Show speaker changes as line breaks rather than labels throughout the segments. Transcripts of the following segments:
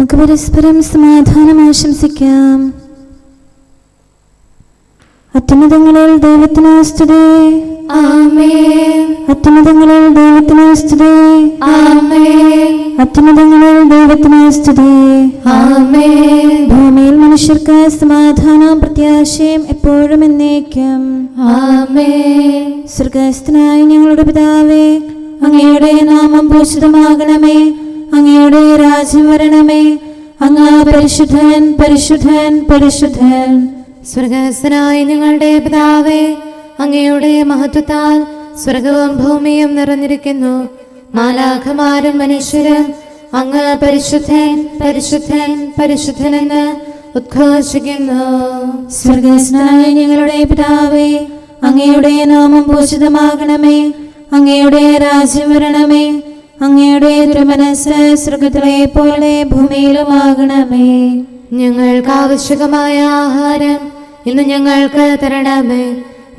നമുക്ക് പരസ്പരം സമാധാനം ആശംസിക്കാം. അത്യുന്നതങ്ങളിൽ ദൈവത്തിന് സ്തുതി.
ആമേൻ.
അത്യുന്നതങ്ങളിൽ ദൈവത്തിന് സ്തുതി.
ആമേൻ.
അത്യുന്നതങ്ങളിൽ ദൈവത്തിന് സ്തുതി.
ആമേൻ.
ഭൂമിയിൽ മനുഷ്യർക്ക് സമാധാനവും പ്രത്യാശയും എപ്പോഴും എന്നേക്കും.
ആമേൻ.
സ്വർഗ്ഗസ്ഥനായ ഞങ്ങളുടെ പിതാവേ, അങ്ങയുടെ നാമം പൂജിതമാകണമേ. അങ്ങയുടെ രാജ്യം വരണമേ. അങ്ങ് പരിശുദ്ധൻ, പരിശുദ്ധൻ, പരിശുദ്ധൻ.
സ്വർഗ്ഗസ്ഥനായ ഞങ്ങളുടെ പിതാവേ, അങ്ങയുടെ മഹത്വത്താൽ സ്വർഗവും ഭൂമിയും നിറഞ്ഞിരിക്കുന്നു. മാലാഖമാരും മനുഷ്യരും അങ്ങ് പരിശുദ്ധൻ, പരിശുദ്ധൻ, പരിശുദ്ധനെന്ന് ഉദ്ഘോഷിക്കുന്നു.
സ്വർഗ്ഗസ്ഥനായ ഞങ്ങളുടെ പിതാവേ, അങ്ങയുടെ നാമം പൂജിതമാകണമേ. അങ്ങയുടെ രാജ്യം വരണമേ. അങ്ങയുടെ തിരുമനസ്സ് സ്വർഗ്ഗത്തിലെ പോലെ ഭൂമിയിലുമാകണമേ.
ഞങ്ങൾക്ക് ആവശ്യകമായ ആഹാരം ഇന്ന് ഞങ്ങൾക്ക് തരണമേ.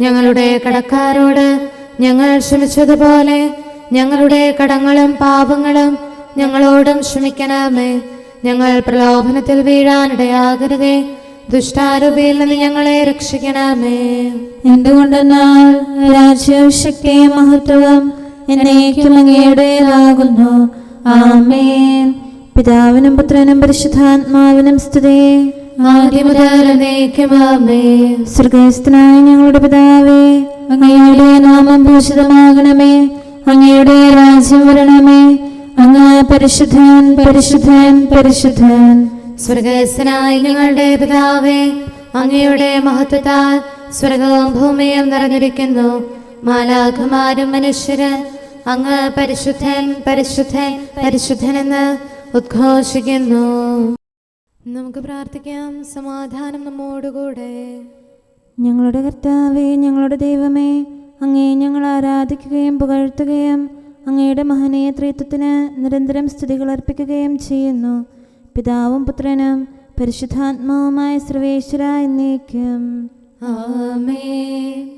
ഞങ്ങളുടെ കടക്കാരോട് ഞങ്ങൾ ക്ഷമിച്ചതുപോലെ ഞങ്ങളുടെ കടങ്ങളും പാപങ്ങളും ഞങ്ങളോടും ക്ഷമിക്കണമേ. ഞങ്ങൾ പ്രലോഭനത്തിൽ വീഴാനിടയാകരുതേ. ദുഷ്ടാരൂപിയിൽ നിന്ന് ഞങ്ങളെ രക്ഷിക്കണമേ.
എന്തുകൊണ്ടെന്നാൽ രാജ്യവും ശക്തിയും മഹത്വവും എന്നേക്കും അങ്ങയുടേതാകുന്നു. ആമേൻ. പിതാവിനും പുത്രനും പരിശുദ്ധാത്മാവിനും സ്തുതി.
ആദ്യം മുതൽ എന്നേക്കും ആമേൻ.
സ്വർഗ്ഗസ്ഥനായ ഞങ്ങളുടെ പിതാവേ, അങ്ങയുടെ നാമം പൂജിതമാകണമേ. അങ്ങയുടെ രാജ്യം വരണമേ. അങ്ങ് പരിശുദ്ധൻ, പരിശുദ്ധൻ, പരിശുദ്ധൻ.
സ്വർഗ്ഗസ്ഥനായ ഞങ്ങളുടെ പിതാവേ, അങ്ങയുടെ മഹത്വത്താൽ സ്വർഗവും ഭൂമിയും നിറഞ്ഞിരിക്കുന്നു. മാലാഖമാരും മനുഷ്യരും അങ്ങ് പരിശുദ്ധൻ, പരിശുദ്ധൻ, പരിശുദ്ധനെന്ന് ഉദ്ഘോഷിക്കുന്നു. നമുക്ക് പ്രാർത്ഥിക്കാം. സമാധാനം നമ്മോടുകൂടെ.
ഞങ്ങളുടെ കർത്താവേ, ഞങ്ങളുടെ ദൈവമേ, അങ്ങയെ ഞങ്ങൾ ആരാധിക്കുകയും പുകഴ്ത്തുകയും അങ്ങയുടെ മഹനീയ ത്രിത്വത്തിന് നിരന്തരം സ്തുതികൾ അർപ്പിക്കുകയും ചെയ്യുന്നു. പിതാവും പുത്രനും പരിശുദ്ധാത്മാവുമായ സർവേശ്വര എന്നേക്കും.
ആമേൻ.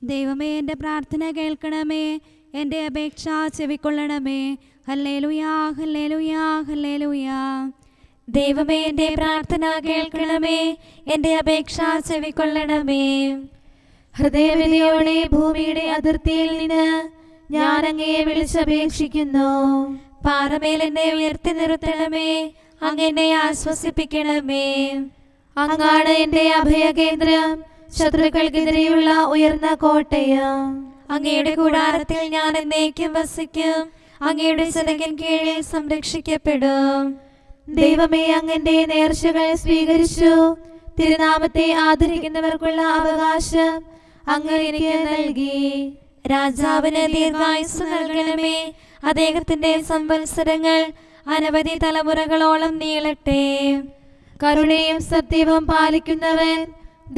ദൈവമേ, എൻ്റെ പ്രാർത്ഥന കേൾക്കണമേ. എൻ്റെ അപേക്ഷ ചെവിക്കൊള്ളണമേ. ഹല്ലേലൂയാ, ഹല്ലേലൂയാ, ഹല്ലേലൂയാ. ദൈവമേ, എൻ്റെ പ്രാർത്ഥന കേൾക്കണമേ. എൻ്റെ അപേക്ഷ ചെവിക്കൊള്ളണമേ.
ഹൃദയവിധിയോടെ ഭൂമിയുടെ അതിർത്തിയിൽ നിന്ന് ഞാൻ അങ്ങയെ വിളിച്ചപേക്ഷിക്കുന്നു.
പാറമേൽ എന്നെ ഉയർത്തി നിർത്തണമേ. അങ്ങെന്നെ ആശ്വസിപ്പിക്കണമേ.
അങ്ങാണ് എൻ്റെ അഭയകേന്ദ്രം, ശത്രുക്കൾക്കെതിരെയുള്ള ഉയർന്ന കോട്ടയം.
അങ്ങയുടെ കൂടാരത്തിൽ ഞാൻ എന്നേക്കും വസിക്കും. അങ്ങയുടെ ചിറകിൻ കീഴിൽ സംരക്ഷിക്കപ്പെടും.
ദൈവമേ, അങ്ങന്റെ നേർച്ചകൾ സ്വീകരിച്ചു. തിരുനാമത്തെ ആദരിക്കുന്നവർക്കുള്ള അവകാശം അങ്ങ് എനിക്ക് നൽകി.
രാജാവിന് ദീർഘായുസ്സ് നൽകണമേ. അദ്ദേഹത്തിന്റെ സംവത്സരങ്ങൾ അനവധി തലമുറകളോളം നീളട്ടെ.
കരുണയും സത്യവും പാലിക്കുന്നവൻ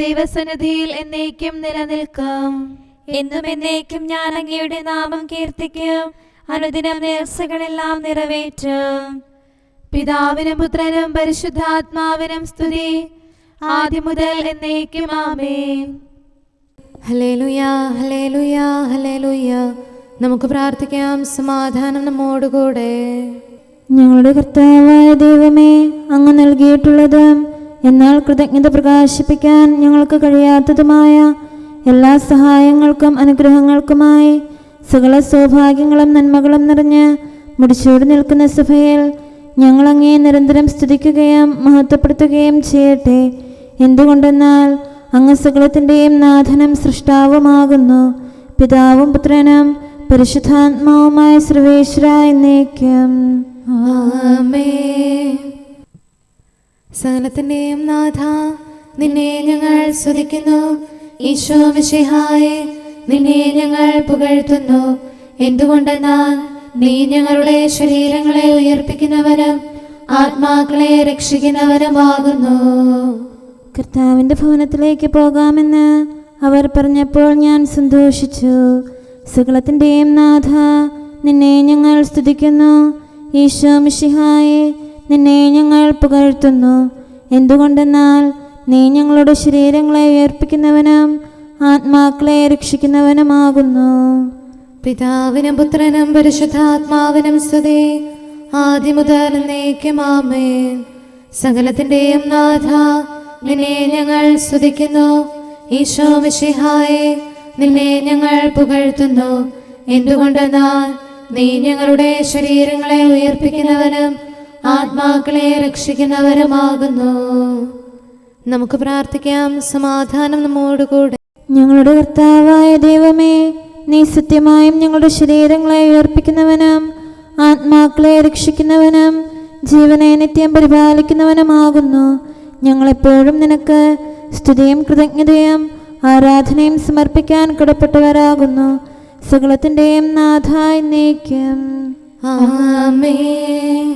ദൈവസന്നിധിയിൽ എന്നേക്കും നിലനിൽക്കും.
എന്നും എന്നേക്കും ഞാൻ അങ്ങയുടെ നാമം കീർത്തിക്കും. അനുദിനം നേർച്ചകളെല്ലാം നിറവേറ്റും.
പിതാവിനും പുത്രനും പരിശുദ്ധാത്മാവിനും സ്തുതി. ആദ്യം മുതൽ എന്നേക്കും ആമേൻ. ഹല്ലേലൂയാ, ഹല്ലേലൂയാ, ഹല്ലേലൂയാ. നമുക്ക് പ്രാർത്ഥിക്കാം. സമാധാനം നമ്മോടുകൂടെ.
ഞങ്ങളുടെ കർത്താവായ ദൈവമേ, അങ്ങ് നൽകിയിട്ടുള്ളതും എന്നാൽ കൃതജ്ഞത പ്രകാശിപ്പിക്കാൻ ഞങ്ങൾക്ക് കഴിയാത്തതുമായ എല്ലാ സഹായങ്ങൾക്കും അനുഗ്രഹങ്ങൾക്കുമായി സകല സൗഭാഗ്യങ്ങളും നന്മകളും നിറഞ്ഞ് മുടിച്ചൂടി നിൽക്കുന്ന സഭയിൽ ഞങ്ങൾ അങ്ങേ നിരന്തരം സ്തുതിക്കുകയും മഹത്വപ്പെടുത്തുകയും ചെയ്യട്ടെ. എന്തുകൊണ്ടെന്നാൽ അങ്ങ് സകലത്തിൻ്റെയും നാഥനും സൃഷ്ടാവുമാകുന്നു. പിതാവും പുത്രനും പരിശുദ്ധാത്മാവുമായ സർവേശ്വര എന്നേക്കും.
ആമേൻ. സകലത്തിന്റെയും നാഥ, നിന്നെ ഞങ്ങൾ സ്തുതിക്കുന്നു. ഈശോ മിശിഹായേ, നിന്നെ ഞങ്ങൾ പുകഴ്ത്തുന്നു. എന്തുകൊണ്ടെന്നാൽ നീ ഞങ്ങളുടെ ശരീരങ്ങളെ ഉയർപ്പിക്കുന്നവനും ആത്മാക്കളെ രക്ഷിക്കുന്നവനുമാകുന്നു.
കർത്താവിൻ്റെ ഭവനത്തിലേക്ക് പോകാമെന്ന് അവർ പറഞ്ഞപ്പോൾ ഞാൻ സന്തോഷിച്ചു. സകലത്തിൻ്റെയും നാഥ, നിന്നെ ഞങ്ങൾ സ്തുതിക്കുന്നു. ഈശോ മിശിഹായേ, നിന്നെ ഞങ്ങൾ പുകഴ്ത്തുന്നു. എന്തുകൊണ്ടെന്നാൽ നീ ഞങ്ങളുടെ ശരീരങ്ങളെ ഉയർപ്പിക്കുന്നവനും ആത്മാക്കളെ രക്ഷിക്കുന്നവനുമാകുന്നു.
പിതാവിനും പുത്രനും പരിശുദ്ധാത്മാവിനും സ്തുതി.
ആദിമുതൽ എന്നേക്കും ആമേൻ. സകലത്തിന്റെയും നാഥ, നിന്നെ ഞങ്ങൾ സ്തുതിക്കുന്നു. ഈശോ മിശിഹായേ, നിന്നെ ഞങ്ങൾ പുകഴ്ത്തുന്നു. എന്തുകൊണ്ടെന്നാൽ നീ ഞങ്ങളുടെ ശരീരങ്ങളെ ഉയർപ്പിക്കുന്നവനും ആത്മാക്കളെ രക്ഷിക്കുന്നവരുമാകുന്നു. നമുക്ക് പ്രാർത്ഥിക്കാം. സമാധാനം നമ്മോടുകൂടെ.
ഞങ്ങളുടെ കർത്താവായ ദൈവമേ, നീ സത്യമായും ഞങ്ങളുടെ ശരീരങ്ങളെ ഉയർപ്പിക്കുന്നവനും ആത്മാക്കളെ രക്ഷിക്കുന്നവനും ജീവനെ നിത്യം പരിപാലിക്കുന്നവനുമാകുന്നു. ഞങ്ങളെപ്പോഴും നിനക്ക് സ്തുതിയും കൃതജ്ഞതയും ആരാധനയും സമർപ്പിക്കാൻ കടപ്പെട്ടവരാകുന്നു. സകലത്തിൻ്റെയും നാഥ എന്നേക്കും
ആമേൻ.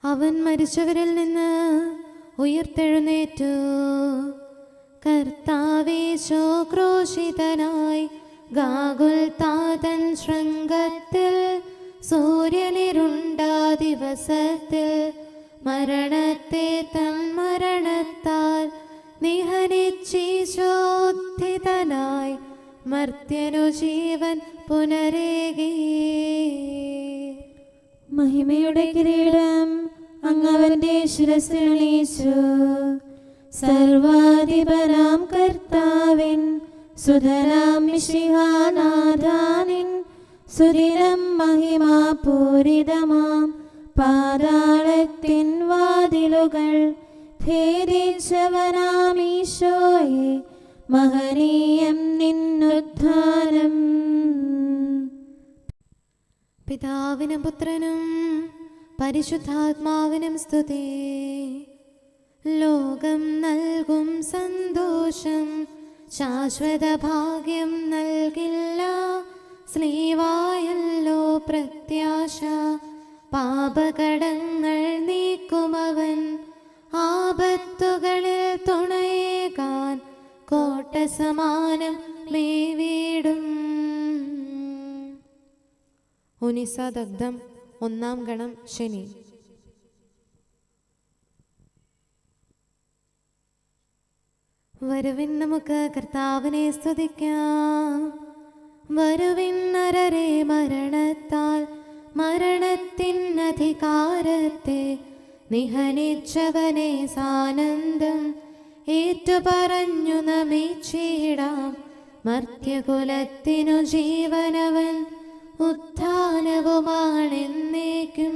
അവൻ മരിച്ചവരിൽ നിന്ന് ഉയർത്തെഴുന്നേറ്റു. കർത്താവേശോ ക്രൂശിതനായി ഗാഗുൽത്താതൻ ശൃംഗത്തിൽ സൂര്യനിരുണ്ട ദിവസത്തിൽ മരണത്തെ തൻ മരണത്താൽ നിഹനിച്ചീശോദ്ധിതനായി മർത്യനു ജീവൻ പുനരേകി.
മഹിമയുടെ കിരീടം അങ്ങവന്റെ ശിരസിലണിയിച്ചു. സർവാധിപനാം കർത്താവിൻ സുതരാം മിശിഹാനാഥാനിൻ സുദിനം മഹിമാപൂരിതമാം പാതാളത്തിൻ വാതിലുകൾ ഭേദിച്ചവനാമീശോയെ, മഹനീയം നിന്നുദ്ധാനം.
പിതാവിനും പുത്രനും പരിശുദ്ധാത്മാവിനും സ്തുതി. ലോകം നൽകും സന്തോഷം ശാശ്വത ഭാഗ്യം നൽകില്ല. സ്ലീവായല്ലോ പ്രത്യാശ, പാപകടങ്ങൾ നീക്കുമവൻ. ആപത്തുകളിൽ തുണയേകാൻ കോട്ട സമാനം മേവീടും. ഉനിസദഗ്ധം 1 ഗണം ശനി. വരുവിൻ നമുക്ക് കർത്താവിനെ സ്തുതിക്കാം. വരുവിൻ നരരെ മരണത്താൽ മരണത്തിൻ അധികാരത്തെ നിഹനിച്ചവനെ സാനന്ദം ഏറ്റുപറഞ്ഞു നമിച്ചിടാം. മർത്യകുലത്തിനു ജീവനവൻ ഉത്ഥാനവുമാണെന്നേക്കും.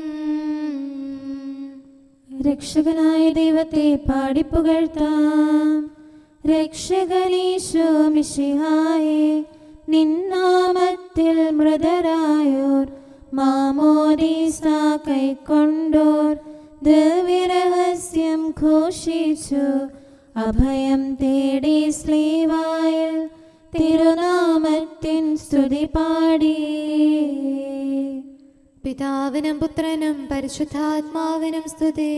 രക്ഷകനായ ദൈവത്തെ പാടിപ്പുകഴ്ത്താം. രക്ഷകനീശോ മിശിഹായേ, നിന്നാമത്തിൽ മൃതരായോർ മാമോദീസ കൈക്കൊണ്ടോർ ദിവ്യരഹസ്യം ഘോഷിച്ചു. അഭയം തേടി സ്ലീവായിൽ തിരുനാമത്തിൻ സ്തുതി പാടി.
പിതാവിനും പുത്രനും പരിശുദ്ധാത്മാവിനും സ്തുതി.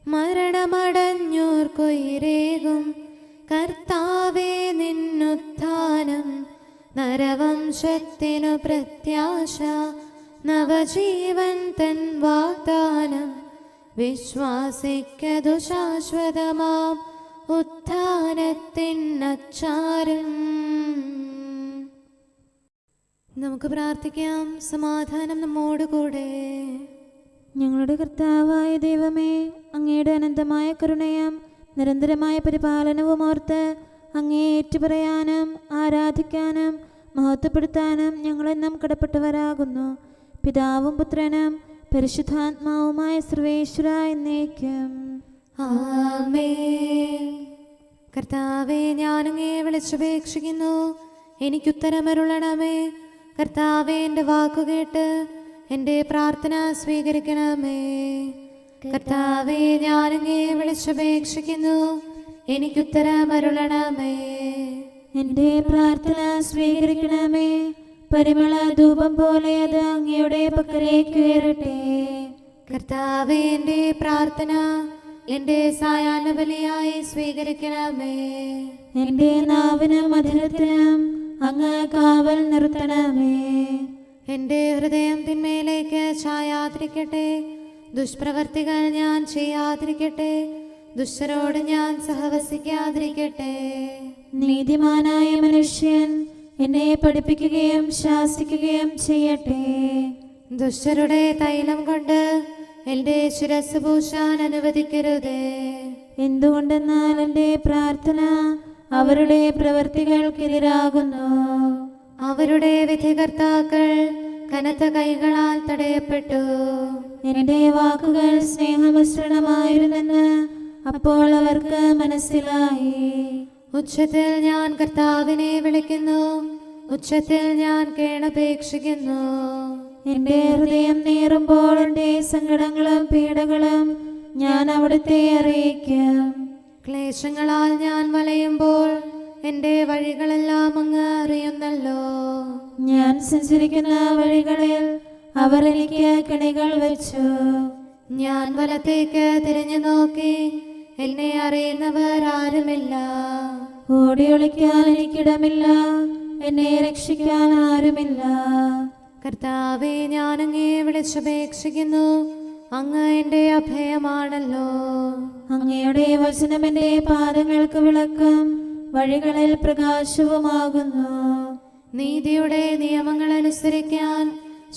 മരണമടഞ്ഞോർക്കൊയിരേകും കർത്താവേ നിന്നുത്ഥാനം. നരവംശത്തിനു പ്രത്യാശ, നവജീവൻ തൻ വാഗ്ദാനം. വിശ്വാസിക്കതു ശാശ്വതമാം ഉത്ഥാനത്തിൻ അച്ചാരം. നമുക്ക് പ്രാർത്ഥിക്കാം. സമാധാനം നമ്മോടുകൂടെ.
ഞങ്ങളുടെ കർത്താവായ ദൈവമേ, അങ്ങയുടെ അനന്തമായ കരുണയും നിരന്തരമായ പരിപാലനവും ഓർത്ത് അങ്ങേ ഏറ്റുപറയാനും ആരാധിക്കാനും മഹത്വപ്പെടുത്താനും ഞങ്ങളെന്നും കടപ്പെട്ടവരാകുന്നു. പിതാവും പുത്രനും പരിശുദ്ധാത്മാവുമായ സർവേശ്വര എന്നേക്കും
ആമേൻ. കർത്താവേ, ഞാനങ്ങേ വിളിച്ചപേക്ഷിക്കുന്നു, എനിക്കുത്തരമരുളണമേ. കർത്താവേ, എൻ്റെ വാക്കുകേട്ട് എൻ്റെ പ്രാർത്ഥന സ്വീകരിക്കണമേ. കർത്താവേ, ഞാനങ്ങേ വിളിച്ചപേക്ഷിക്കുന്നു, എനിക്കുത്തരമരുളണമേ.
എൻ്റെ പ്രാർത്ഥന സ്വീകരിക്കണമേ. പരിമള ധൂപം പോലെ അത് അങ്ങയുടെ പക്കലേക്ക് ഉയരട്ടെ.
കർത്താവേ, എൻ്റെ പ്രാർത്ഥന എൻ്റെ സായാഹ്ന ബലിയായി സ്വീകരിക്കണമേ.
എൻ്റെ നാവിനും മധുരത്തിനും അങ്ങ് കാവൽ നിർത്തണമേ.
എൻ്റെ ഹൃദയം തിന്മയിലേക്ക് ചായാതിരിക്കട്ടെ. ദുഷ്പ്രവർത്തികൾ ഞാൻ ചെയ്യാതിരിക്കട്ടെ. ദുഷ്ടരോട് ഞാൻ സഹവസിക്കാതിരിക്കട്ടെ.
നീതിമാനായ മനുഷ്യൻ എന്നെ പഠിപ്പിക്കുകയും ശാസിക്കുകയും ചെയ്യട്ടെ.
ദുഷ്ടരുടെ തൈലം കൊണ്ട് എൻ്റെ ശിരസ് പൂശാൻ അനുവദിക്കരുതേ.
എന്തുകൊണ്ടെന്നാൽ എൻ്റെ പ്രാർത്ഥന അവരുടെ പ്രവൃത്തികൾക്കെതിരാകുന്നു.
അവരുടെ വിധികർത്താക്കൾ കനത്ത കൈകളാൽ തടയപ്പെട്ടു.
എൻ്റെ വാക്കുകൾ സ്നേഹമിശ്രണമായിരുന്നെന്ന് അപ്പോൾ അവർക്ക് മനസ്സിലായി.
ഉച്ചത്തിൽ ഞാൻ കർത്താവിനെ വിളിക്കുന്നു, ഉച്ചത്തിൽ ഞാൻ കേണപേക്ഷിക്കുന്നു.
എൻ്റെ ഹൃദയം നീറുമ്പോൾ എൻ്റെ സങ്കടങ്ങളും പീഡകളും ഞാൻ അവിടുത്തെ അറിയിക്കും.
ക്ലേശങ്ങളാൽ ഞാൻ വലയുമ്പോൾ എൻ്റെ വഴികളെല്ലാം അങ്ങ് അറിയുന്നല്ലോ.
ഞാൻ സഞ്ചരിക്കുന്ന വഴികളിൽ അവർ എനിക്ക് കെണികൾ വെച്ചു.
ഞാൻ വലത്തേക്ക് തിരിഞ്ഞു നോക്കി, എന്നെ അറിയുന്നവർ ആരുമില്ല.
ഓടി ഒളിക്കാൻ എനിക്കിടമില്ല, എന്നെ രക്ഷിക്കാൻ ആരുമില്ല.
കർത്താവേ, ഞാൻ അങ്ങേ വിളിച്ചപേക്ഷിക്കുന്നു, അങ്ങ് എൻ്റെ അഭയമാണല്ലോ.
അങ്ങയുടെ വചനം എൻ്റെ പാദങ്ങൾക്ക് വിളക്കും വഴികളിൽ പ്രകാശവുമാകുന്നു.
നീതിയുടെ നിയമങ്ങൾ അനുസരിക്കാൻ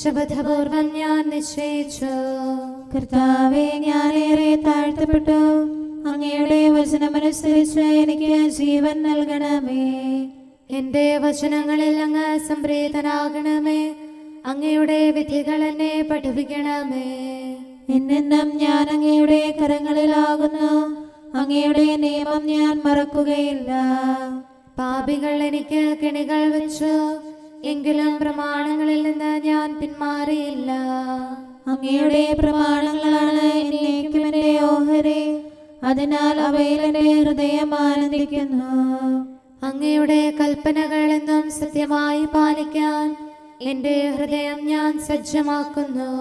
ശപഥപൂർവം ഞാൻ നിശ്ചയിച്ചു.
കർത്താവേ, ഞാനേറെ താഴ്ത്തപ്പെട്ടു. അങ്ങയുടെ വചനമനുസരിച്ച് എനിക്ക് ജീവൻ നൽകണമേ.
എൻ്റെ വചനങ്ങളിൽ അങ്ങ് സംപ്രീതനാകണമേ. അങ്ങയുടെ വിധികൾ എന്നെ പഠിപ്പിക്കണമേ.
എന്നെന്നും ഞാൻ അങ്ങയുടെ കരങ്ങളിലാകുന്നു. അങ്ങയുടെ നിയമം ഞാൻ മറക്കുകയില്ല.
പാപികൾ എനിക്ക് കെണികൾ വെച്ചു, എങ്കിലും പ്രമാണങ്ങളിൽ നിന്ന് ഞാൻ പിന്മാറിയില്ല.
അങ്ങയുടെ പ്രമാണങ്ങളാണ് എന്നേക്കും എൻ്റെ ഓഹരി, അതിനാൽ അവയിൽ എൻ്റെ ഹൃദയം ആനന്ദിക്കുന്നു.
അങ്ങയുടെ കൽപ്പനകൾ എന്നും സത്യമായി പാലിക്കാൻ എൻ്റെ ഹൃദയം ഞാൻ സജ്ജമാക്കുന്നു.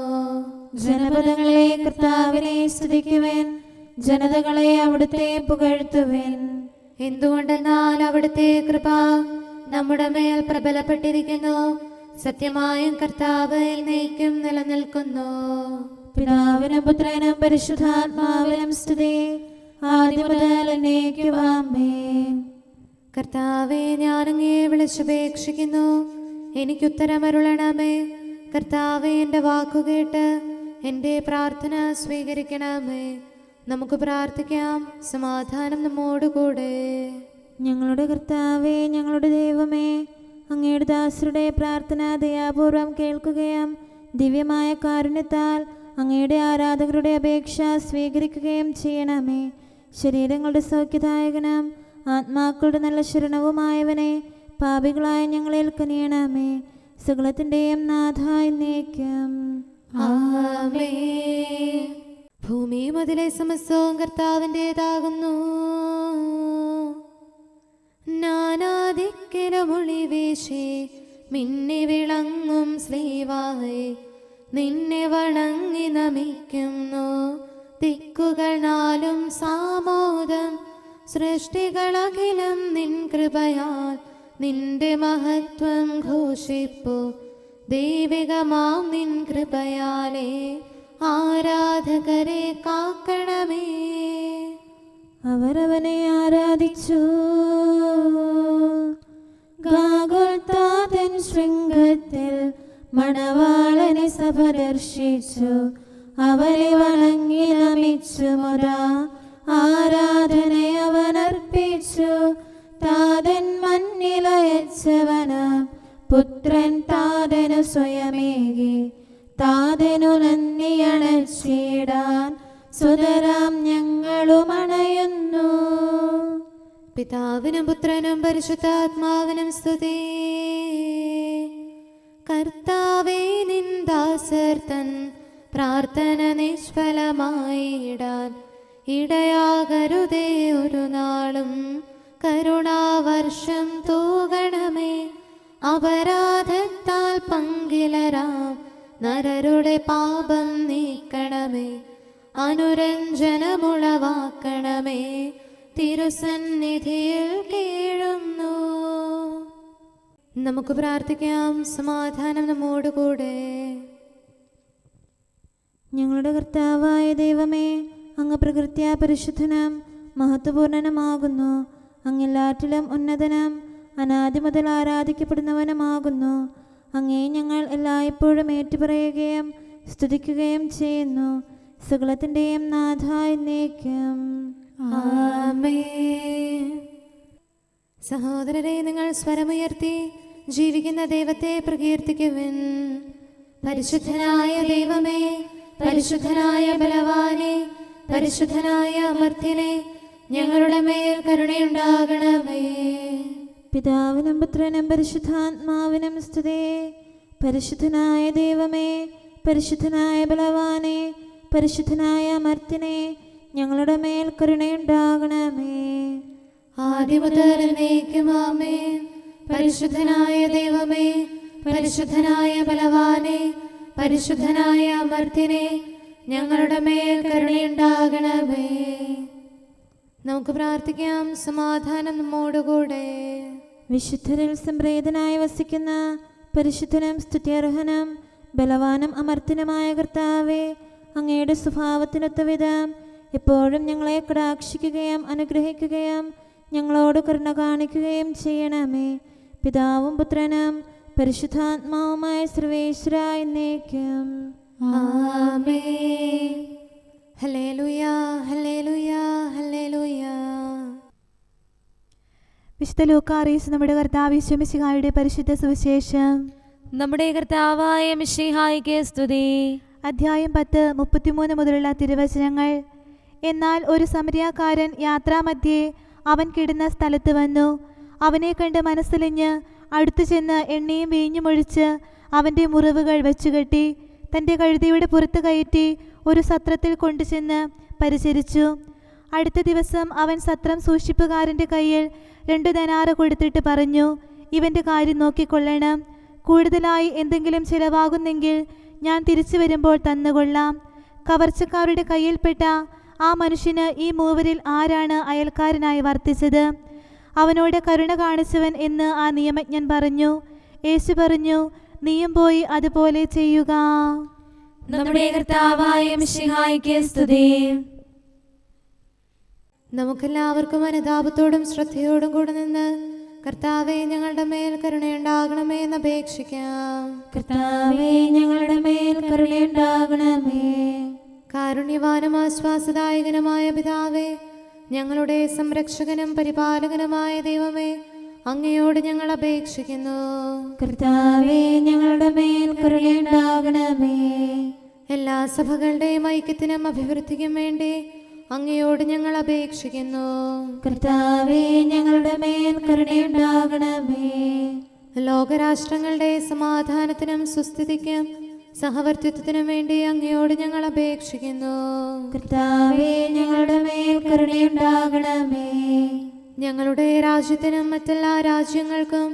ജനപദങ്ങളെ കർത്താവിനെ സ്തുതിക്കുവേൻ, ജനതകളെ അവിടുത്തെ പുകഴ്ത്തുവേൻ.
എന്തുകൊണ്ടെന്നാൽ അവിടുത്തെ കൃപ നമ്മുടെ മേൽ പ്രബലപ്പെട്ടിരിക്കുന്നു. സത്യമായും കർത്താവ് എന്നേക്കും നിലനിൽക്കുന്നു.
പിതാവിനും പുത്രനും പരിശുദ്ധാത്മാവിനും സ്തുതി, ആദ്യം മുതൽ എന്നേക്കും ആമേൻ.
കർത്താവെ, ഞാൻ അങ്ങയെ വിളിച്ചപേക്ഷിക്കുന്നു, എനിക്കുത്തരമരുളണമേ. കർത്താവെ, എൻ്റെ വാക്കുകേട്ട് എൻ്റെ പ്രാർത്ഥന സ്വീകരിക്കണമേ. നമുക്ക് പ്രാർത്ഥിക്കാം. സമാധാനം നമ്മോടുകൂടെ.
ഞങ്ങളുടെ കർത്താവേ, ഞങ്ങളുടെ ദൈവമേ, അങ്ങയുടെ ദാസരുടെ പ്രാർത്ഥന ദയാപൂർവം കേൾക്കുകയും ദിവ്യമായ കാരുണ്യത്താൽ അങ്ങയുടെ ആരാധകരുടെ അപേക്ഷ സ്വീകരിക്കുകയും ചെയ്യണമേ. ശരീരങ്ങളുടെ സൗഖ്യദായകനും ആത്മാക്കളുടെ നല്ല ശരണവുമായവനെ പാപികളായ ഞങ്ങളിൽ കനിയണമേ. സകലത്തിൻ്റെയും നാഥായി എന്നേക്കും
ആമേൻ. ഭൂമിയും അതിലെ സമസ്തവും കർത്താവിൻ്റെതാകുന്നു. നാനാദിക്കിലുമൊളി വീശി മിന്നി വിളങ്ങും ശ്രീവാഹേ, നിന്നെ വണങ്ങി നമിക്കുന്നു. ദിക്കുകൾ നാലും സാമോദം, സൃഷ്ടികളഖിലം നിൻ കൃപയാൽ നിന്റെ മഹത്വം ഘോഷിപ്പു. ദൈവികമാം നിൻ കൃപയാലേ ആരാധകരെ കാക്കണമേ.
അവരവനെ ആരാധിച്ചു. ഗാഗുൽത്താതൻ ശൃംഗത്തിൽ മണവാളനെ സഭ ദർശിച്ചു. അവരെ വണങ്ങി നമിച്ചു മുരാ ആരാധനയവനർപ്പിച്ചു. താതൻ മണ്ണിലയച്ചവനാം പുത്രൻ താതനു സ്വയമേകി. താതനു നന്ദിയണച്ചിടാൻ സുതരാം ഞങ്ങളും അണയുന്നു.
പിതാവിനും പുത്രനും പരിശുദ്ധാത്മാവിനും സ്തുതി. കർത്താവേ, നിൻ ദാസർ തൻ പ്രാർത്ഥന നിഷ്ഫലമായിടാൻ ഇടയാകരുതേ ഒരു നാളും. കരുണാവർഷം തൂകണമേ. അപരാധത്താൽ പങ്കിലരാം നരരുടെ പാപം നീക്കണമേ. അനുരഞ്ജനമുളവാക്കണമേ. തിരുസന്നിധിയിൽ കീഴുന്നു. നമുക്ക് പ്രാർത്ഥിക്കാം. സമാധാനം നമ്മോടുകൂടെ.
ഞങ്ങളുടെ കർത്താവായ ദൈവമേ, അങ്ങ് പ്രകൃത്യാ പരിശുദ്ധനും മഹത്വപൂർണനുമാകുന്നു. അങ്ങെല്ലാറ്റിലും ഉന്നതനും അനാദി മുതൽ ആരാധിക്കപ്പെടുന്നവനുമാകുന്നു. അങ്ങേ ഞങ്ങൾ എല്ലായ്പ്പോഴും ഏറ്റുപറയുകയും സ്തുതിക്കുകയും ചെയ്യുന്നു. സകലത്തിൻ്റെയും നാഥ എന്നേക്കും.
ആമേൻ. സഹോദരരെ, നിങ്ങൾ സ്വരമുയർത്തി ജീവിക്കുന്ന ദൈവത്തെ പ്രകീർത്തിക്കുവിൻ. പരിശുദ്ധനായ ദൈവമേ, പരിശുദ്ധനായ ബലവാനെ, പരിശുദ്ധനായ അമർത്യനെ, ഞങ്ങളുടെ മേൽ കരുണയുണ്ടാകണമേ.
പിതാവിനും പുത്രനും പരിശുദ്ധാത്മാവിനും സ്തുതി. പരിശുദ്ധനായ ദൈവമേ, പരിശുദ്ധനായ ബലവാനെ, പരിശുദ്ധനായ അമർത്യനെ, ഞങ്ങളുടെ മേൽ കരുണയുണ്ടാകണമേ.
ആദിമുതൽ എന്നേക്കും ആമേൻ. പരിശുദ്ധനായ ദൈവമേ, പരിശുദ്ധനായ ബലവാനെ, പരിശുദ്ധനായ അമർത്യനെ, ഞങ്ങളുടെ മേൽ കരുണയുണ്ടാകണമേ. നമുക്ക് പ്രാർത്ഥിക്കാം. സമാധാനം നമ്മോടുകൂടെ.
വിശുദ്ധരിൽ സംപ്രീതനായി വസിക്കുന്ന പരിശുദ്ധനും സ്തുത്യർഹനും ബലവാനും അമർത്യനുമായ കർത്താവേ, അങ്ങയുടെ സ്വഭാവത്തിനൊത്ത വിധം എപ്പോഴും ഞങ്ങളെ കടാക്ഷിക്കുകയും അനുഗ്രഹിക്കുകയും ഞങ്ങളോട് കരുണ കാണിക്കുകയും ചെയ്യണമേ. പിതാവും പുത്രനും പരിശുദ്ധാത്മാവുമായ സർവേശ്വര എന്നേക്കും.
ആമേൻ. ഹല്ലേലൂയ, ഹല്ലേലൂയ, ഹല്ലേലൂയ.
വിശുദ്ധ ലൂക്കാ അറിയിച്ച നമ്മുടെ കർത്താവ് യേശു മിശിഹായുടെ പരിശുദ്ധ സുവിശേഷം.
നമ്മുടെ കർത്താവായ മിശിഹായിക്ക് സ്തുതി.
അധ്യായം 10, 33 മുതലുള്ള തിരുവചനങ്ങൾ. എന്നാൽ ഒരു സമരിയാക്കാരൻ യാത്രാമധ്യേ അവൻ കിടന്ന സ്ഥലത്ത് വന്നു. അവനെ കണ്ട് മനസ്സലിഞ്ഞ് അടുത്തു ചെന്ന് എണ്ണയും വീഞ്ഞുമൊഴിച്ച് അവൻ്റെ മുറിവുകൾ വെച്ചുകെട്ടി തൻ്റെ കഴുതയുടെ പുറത്ത് കയറ്റി ഒരു സത്രത്തിൽ കൊണ്ടുചെന്ന് പരിചരിച്ചു. അടുത്ത ദിവസം അവൻ സത്രം സൂക്ഷിപ്പുകാരൻ്റെ കയ്യിൽ 2 ദനാറ് കൊടുത്തിട്ട് പറഞ്ഞു, ഇവൻ്റെ കാര്യം നോക്കിക്കൊള്ളണം. കൂടുതലായി എന്തെങ്കിലും ചിലവാകുന്നെങ്കിൽ ഞാൻ തിരിച്ചു വരുമ്പോൾ തന്നുകൊള്ളാം. കവർച്ചക്കാരുടെ കയ്യിൽപ്പെട്ട ആ മനുഷ്യന് ഈ മൂവരിൽ ആരാണ് അയൽക്കാരനായി വർത്തിച്ചത്? അവനോട് കരുണ കാണിച്ചവൻ എന്ന് ആ നിയമജ്ഞൻ പറഞ്ഞു. യേശു പറഞ്ഞു, നീയും പോയി അതുപോലെ ചെയ്യുക.
നമ്മുടെ കർത്താവായ മിശിഹായിക്ക് സ്തുതി.
നമുക്കെല്ലാവർക്കും അനുതാപത്തോടും ശ്രദ്ധയോടും കൂടെ നിന്ന് കർത്താവേ, ഞങ്ങളുടെ മേൽ കരുണയുണ്ടാകണമേ എന്ന് അപേക്ഷിക്കാം.
കർത്താവേ, ഞങ്ങളുടെ മേൽ കരുണയുണ്ടാകണമേ.
കാരുണ്യവാനും ആശ്വാസദായകനുമായ പിതാവേ, ഞങ്ങളുടെ സംരക്ഷകനും പരിപാലകനുമായ ദൈവമേ, അങ്ങയോട് ഞങ്ങൾ അപേക്ഷിക്കുന്നു.
കർത്താവേ, ഞങ്ങളുടെ മേൽ കരുണയുണ്ടാകണമേ.
എല്ലാ സഭകളുടെയും ഐക്യത്തിനും അഭിവൃദ്ധിക്കും വേണ്ടി അങ്ങയോട് ഞങ്ങൾ അപേക്ഷിക്കുന്നു.
കർത്താവേ, ഞങ്ങളുടെ മേൽ കരുണയുണ്ടാകണമേ.
ലോകരാഷ്ട്രങ്ങളുടെ സമാധാനത്തിനും സുസ്ഥിതിക്കും സഹവർത്തിത്വത്തിനും വേണ്ടി അങ്ങയോട് ഞങ്ങൾ അപേക്ഷിക്കുന്നു.
കർത്താവേ, ഞങ്ങളുടെ മേൽ കരുണയുണ്ടാകണമേ.
ഞങ്ങളുടെ രാജ്യത്തിനും മറ്റെല്ലാ രാജ്യങ്ങൾക്കും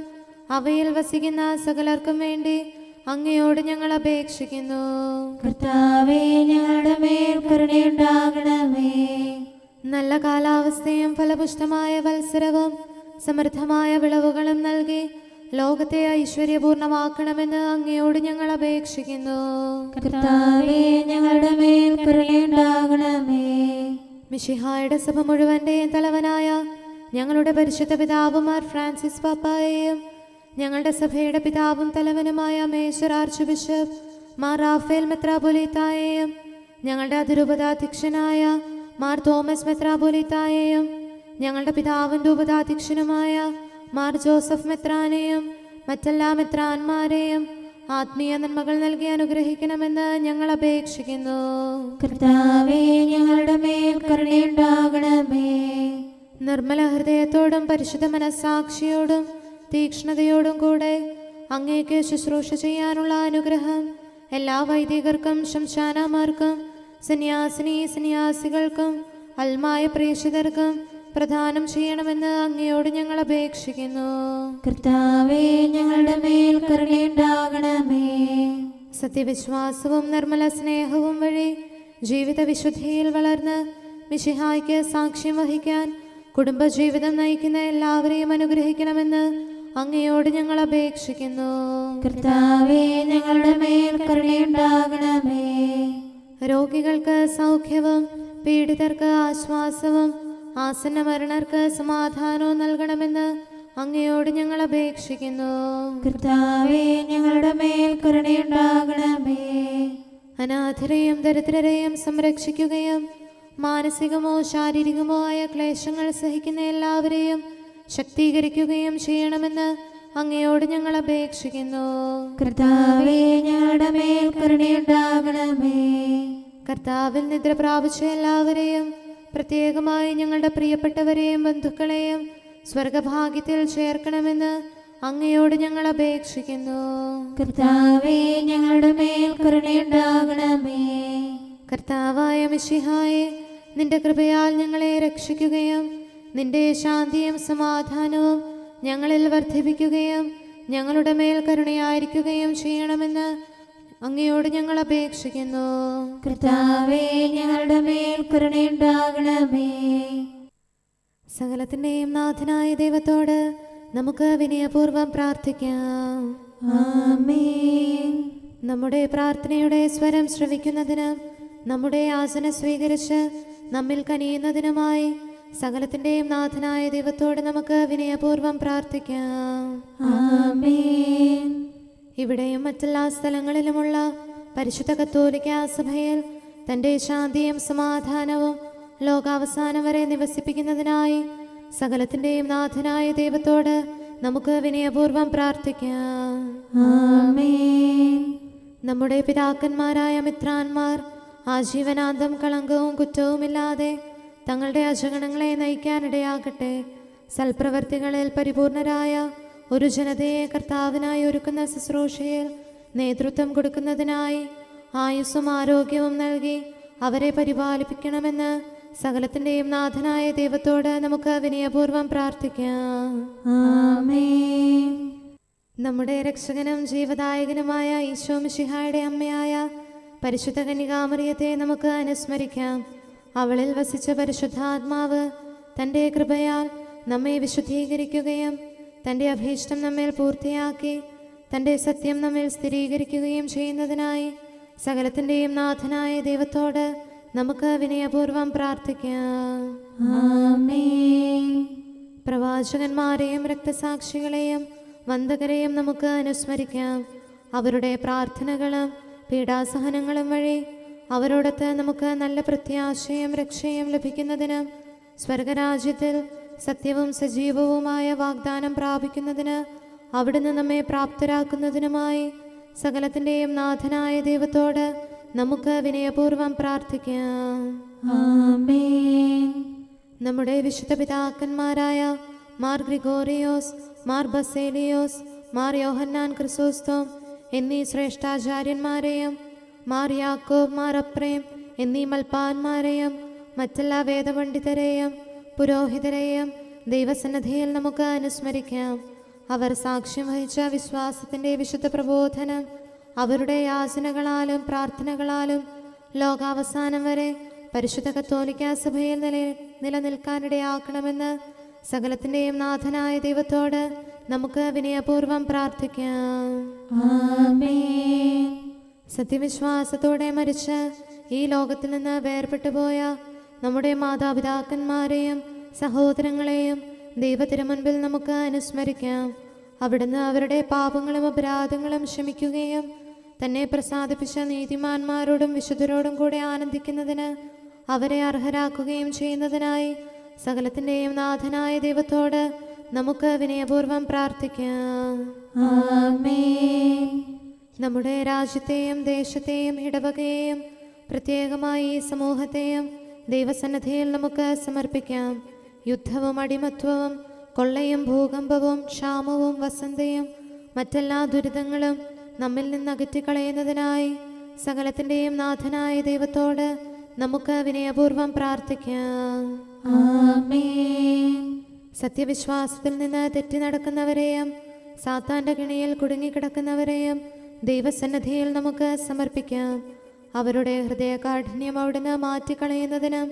അവയിൽ വസിക്കുന്ന സകലർക്കും വേണ്ടി അങ്ങയോട് ഞങ്ങൾ അപേക്ഷിക്കുന്നു.
കർത്താവേ, ഞങ്ങളുടെ മേൽ കരുണയുണ്ടാകണമേ.
നല്ല കാലാവസ്ഥയും ഫലപുഷ്ടമായ വത്സരവും സമൃദ്ധമായ വിളവുകളും നൽകി ലോകത്തെ ഐശ്വര്യപൂർണമാക്കണമെന്ന് അങ്ങയോട് ഞങ്ങൾ അപേക്ഷിക്കുന്നു.
കർത്താവേ, ഞങ്ങളുടെ മേൽ കരുണയുണ്ടാകണമേ.
മിശിഹായുടെ സഭ മുഴുവൻ്റെയും തലവനായ ഞങ്ങളുടെ പരിശുദ്ധ പിതാവുമാർ ഫ്രാൻസിസ് പാപ്പായെയും ഞങ്ങളുടെ സഭയുടെ പിതാവും തലവനുമായ മേജർ ആർച്ച് ബിഷപ്പ് മാർ റാഫേൽ മെത്രാപൊലീത്തായെയും ഞങ്ങളുടെ അതിരൂപതാധ്യക്ഷനായ മാർ തോമസ് മെത്രാപൊലീത്തായെയും ഞങ്ങളുടെ പിതാവിൻ്റെ ഉപതാധ്യക്ഷനുമായ മാർ ജോസഫ് മെത്രാനെയും മറ്റെല്ലാ മെത്രാന്മാരെയും ആത്മീയ നന്മകൾ നൽകി അനുഗ്രഹിക്കണമെന്ന് ഞങ്ങൾ അപേക്ഷിക്കുന്നു.
കർത്താവേ, ഞങ്ങളുടെ മേൽ കരുണയുണ്ടാകണമേ.
നിർമ്മല ഹൃദയത്തോടും പരിശുദ്ധ മനസ്സാക്ഷിയോടും തീക്ഷ്ണതയോടും കൂടെ അങ്ങേക്ക് ശുശ്രൂഷ ചെയ്യാനുള്ള അനുഗ്രഹം എല്ലാ വൈദികർക്കും ശംശാനമാർക്കും സന്യാസികൾക്കും അൽമായ പ്രേക്ഷിതർക്കും പ്രദാനം ചെയ്യണമെന്ന് അങ്ങയോട് ഞങ്ങൾ അപേക്ഷിക്കുന്നു.
കർത്താവേ, ഞങ്ങളുടെ മേൽ കരുണയുണ്ടാകണമേ.
സത്യവിശ്വാസവും നിർമ്മല സ്നേഹവും വഴി ജീവിത വിശുദ്ധിയിൽ വളർന്ന് മിശിഹായ്ക്ക് സാക്ഷ്യം വഹിക്കാൻ കുടുംബജീവിതം നയിക്കുന്ന എല്ലാവരെയും അനുഗ്രഹിക്കണമെന്ന് അങ്ങയോട് ഞങ്ങൾ അപേക്ഷിക്കുന്നു.
കർത്താവേ, ഞങ്ങളുടെ മേൽ കരുണയുണ്ടാകണമേ.
രോഗികൾക്ക് സൗഖ്യവും പീഡിതർക്ക് ആശ്വാസവും ആസന്ന മരണർക്ക് സമാധാനവും നൽകണമെന്ന് അങ്ങയോട് ഞങ്ങൾ അപേക്ഷിക്കുന്നു.
കർത്താവേ ഞങ്ങളുടെ മേൽ കരുണയുണ്ടാകണമേ.
അനാഥരെയും ദരിദ്രരെയും സംരക്ഷിക്കുകയും മാനസികമോ ശാരീരികമോ ആയ ക്ലേശങ്ങൾ സഹിക്കുന്ന എല്ലാവരെയും ശക്തീകരിക്കുകയും ചെയ്യണമെന്ന് അങ്ങയോട് ഞങ്ങൾ അപേക്ഷിക്കുന്നു.
കർത്താവേ ഞങ്ങളുടെ മേൽ കരുണയുണ്ടാകണമേ.
കർത്താവിൽ നിദ്ര പ്രാപിച്ച എല്ലാവരെയും, പ്രത്യേകമായി ഞങ്ങളുടെ പ്രിയപ്പെട്ടവരെയും ബന്ധുക്കളെയും സ്വർഗഭാഗ്യത്തിൽ ചേർക്കണമെന്ന് അങ്ങയോട് ഞങ്ങൾ അപേക്ഷിക്കുന്നു.
കർത്താവേ ഞങ്ങളുടെ മേൽ കരുണയുണ്ടാകണമേ.
കർത്താവായ മിശിഹായെ, നിന്റെ കൃപയാൽ ഞങ്ങളെ രക്ഷിക്കുകയും നിന്റെ ശാന്തിയും സമാധാനവും ഞങ്ങളിൽ വർദ്ധിപ്പിക്കുകയും ഞങ്ങളുടെ മേൽ കരുണയായിരിക്കുകയും ചെയ്യണമെന്ന് അങ്ങയോട് ഞങ്ങൾ അപേക്ഷിക്കുന്നു.
കർത്താവേ ഞങ്ങളുടെ മേൽ കരുണയുണ്ടാകണമേ.
സകലത്തിൻ്റെയും നാഥനായ ദൈവത്തോട് നമുക്ക് വിനയപൂർവ്വം പ്രാർത്ഥിക്കാം.
ആമേൻ.
നമ്മുടെ പ്രാർത്ഥനയുടെ സ്വരം ശ്രവിക്കുന്നതിനും നമ്മുടെ യാചന സ്വീകരിച്ച് നമ്മിൽ കനിയുന്നതിനുമായി സകലത്തിൻ്റെയും നാഥനായ ദൈവത്തോട് നമുക്ക് വിനയപൂർവ്വം പ്രാർത്ഥിക്കാം.
ആമേൻ.
ഇവിടെയും മറ്റെല്ലാ സ്ഥലങ്ങളിലുമുള്ള പരിശുദ്ധ കത്തോലിക്കാ സഭയിൽ തൻ്റെ ശാന്തിയും സമാധാനവും ലോകാവസാനം വരെ നിവസിപ്പിക്കുന്നതിനായി സകലത്തിൻ്റെയും നാഥനായ ദൈവത്തോട് നമുക്ക് വിനയപൂർവ്വം പ്രാർത്ഥിക്കാം.
ആമേൻ.
നമ്മുടെ പിതാക്കന്മാരായ മിത്രാന്മാർ ആജീവനാന്തം കളങ്കവും കുറ്റവുമില്ലാതെ തങ്ങളുടെ അജഗണങ്ങളെ നയിക്കാനിടയാകട്ടെ. സൽപ്രവർത്തികളിൽ പരിപൂർണരായ ഒരു ജനതയെ കർത്താവിനായി ഒരുക്കുന്ന ശുശ്രൂഷയിൽ നേതൃത്വം കൊടുക്കുന്നതിനായി ആയുസ്സും ആരോഗ്യവും നൽകി അവരെ പരിപാലിപ്പിക്കണമെന്ന് സകലത്തിൻ്റെയും നാഥനായ ദൈവത്തോട് നമുക്ക് വിനയപൂർവ്വം പ്രാർത്ഥിക്കാം.
ആമേൻ.
നമ്മുടെ രക്ഷകനും ജീവദായകനുമായ ഈശോ മിശിഹായുടെ അമ്മയായ പരിശുദ്ധ കന്യകാമറിയത്തെ നമുക്ക് അനുസ്മരിക്കാം. അവളിൽ വസിച്ച പരിശുദ്ധാത്മാവ് തൻ്റെ കൃപയാൽ നമ്മെ വിശുദ്ധീകരിക്കുകയും തൻ്റെ അഭീഷ്ടം നമ്മിൽ പൂർത്തിയാക്കി തൻ്റെ സത്യം നമ്മിൽ സ്ഥിരീകരിക്കുകയും ചെയ്യുന്നതിനായി സകലത്തിൻ്റെയും നാഥനായ ദൈവത്തോട് നമുക്ക് വിനയപൂർവ്വം പ്രാർത്ഥിക്കാം.
ആമേൻ.
പ്രവാചകന്മാരെയും രക്തസാക്ഷികളെയും വന്ദകരെയും നമുക്ക് അനുസ്മരിക്കാം. അവരുടെ പ്രാർത്ഥനകളും പീഡാസഹനങ്ങളും വഴി അവരോടൊത്ത് നമുക്ക് നല്ല പ്രത്യാശയും രക്ഷയും ലഭിക്കുന്നതിനും സ്വർഗരാജ്യത്തിൽ സത്യവും സജീവവുമായ വാഗ്ദാനം പ്രാപിക്കുന്നതിന് അവിടുന്ന് നമ്മെ പ്രാപ്തരാക്കുന്നതിനുമായി സകലത്തിൻ്റെയും നാഥനായ ദൈവത്തോട് നമുക്ക് വിനയപൂർവ്വം പ്രാർത്ഥിക്കാം.
ആമേൻ.
നമ്മുടെ വിശുദ്ധ പിതാക്കന്മാരായ മാർ ഗ്രിഗോറിയോസ്, മാർ ബസേലിയോസ്, മാർ യോഹന്നാൻ ക്രിസോസ്തോം എന്നീ ശ്രേഷ്ഠാചാര്യന്മാരെയും മാർ യാക്കോബ്, മാർ അപ്രേം എന്നീ മൽപ്പാന്മാരെയും മറ്റെല്ലാ വേദപണ്ഡിതരെയും പുരോഹിതരെയും ദൈവസന്നിധിയിൽ നമുക്ക് അനുസ്മരിക്കാം. അവർ സാക്ഷ്യം വഹിച്ച വിശ്വാസത്തിൻ്റെ വിശുദ്ധ പ്രബോധനം അവരുടെ യാചനകളാലും പ്രാർത്ഥനകളാലും ലോകാവസാനം വരെ പരിശുദ്ധ കത്തോലിക്കാ സഭയിൽ നിലനിൽക്കാനിടയാക്കണമെന്ന് സകലത്തിൻ്റെയും നാഥനായ ദൈവത്തോട് നമുക്ക് വിനയപൂർവ്വം പ്രാർത്ഥിക്കാം.
ആമേൻ.
സത്യവിശ്വാസത്തോടെ മരിച്ച് ഈ ലോകത്തിൽ നിന്ന് വേർപെട്ടുപോയ നമ്മുടെ മാതാപിതാക്കന്മാരെയും സഹോദരങ്ങളെയും ദൈവത്തിരുമുൻപിൽ നമുക്ക് അനുസ്മരിക്കാം. അവിടുന്ന് അവരുടെ പാപങ്ങളും അപരാധങ്ങളും ക്ഷമിക്കുകയും തന്നെ പ്രസാദിപ്പിച്ച നീതിമാന്മാരോടും വിശുദ്ധരോടും കൂടെ ആനന്ദിക്കുന്നതിന് അവരെ അർഹരാക്കുകയും ചെയ്യുന്നതിനായി സകലത്തിൻ്റെയും നാഥനായ ദൈവത്തോട് നമുക്ക് വിനയപൂർവ്വം പ്രാർത്ഥിക്കാം.
ആമേൻ.
നമ്മുടെ രാജ്യത്തെയും ദേശത്തെയും ഇടവകയെയും പ്രത്യേകമായി ഈ സമൂഹത്തെയും ദൈവസന്നിധിയിൽ നമുക്ക് സമർപ്പിക്കാം. യുദ്ധവും അടിമത്വവും കൊള്ളയും ഭൂകമ്പവും ക്ഷാമവും വസന്തയും മറ്റെല്ലാ ദുരിതങ്ങളും നമ്മിൽ നിന്ന് അകറ്റിക്കളയുന്നതിനായി സകലത്തിൻ്റെയും നാഥനായ ദൈവത്തോട് നമുക്ക് വിനയപൂർവ്വം പ്രാർത്ഥിക്കാം.
ആമേൻ.
സത്യവിശ്വാസത്തിൽ നിന്ന് തെറ്റി നടക്കുന്നവരെയും സാത്താൻ്റെ കിണിയിൽ കുടുങ്ങിക്കിടക്കുന്നവരെയും ദൈവസന്നിധിയിൽ നമുക്ക് സമർപ്പിക്കാം. അവരുടെ ഹൃദയകാഠിന്യം അവിടുന്ന് മാറ്റിക്കളയുന്നതിനും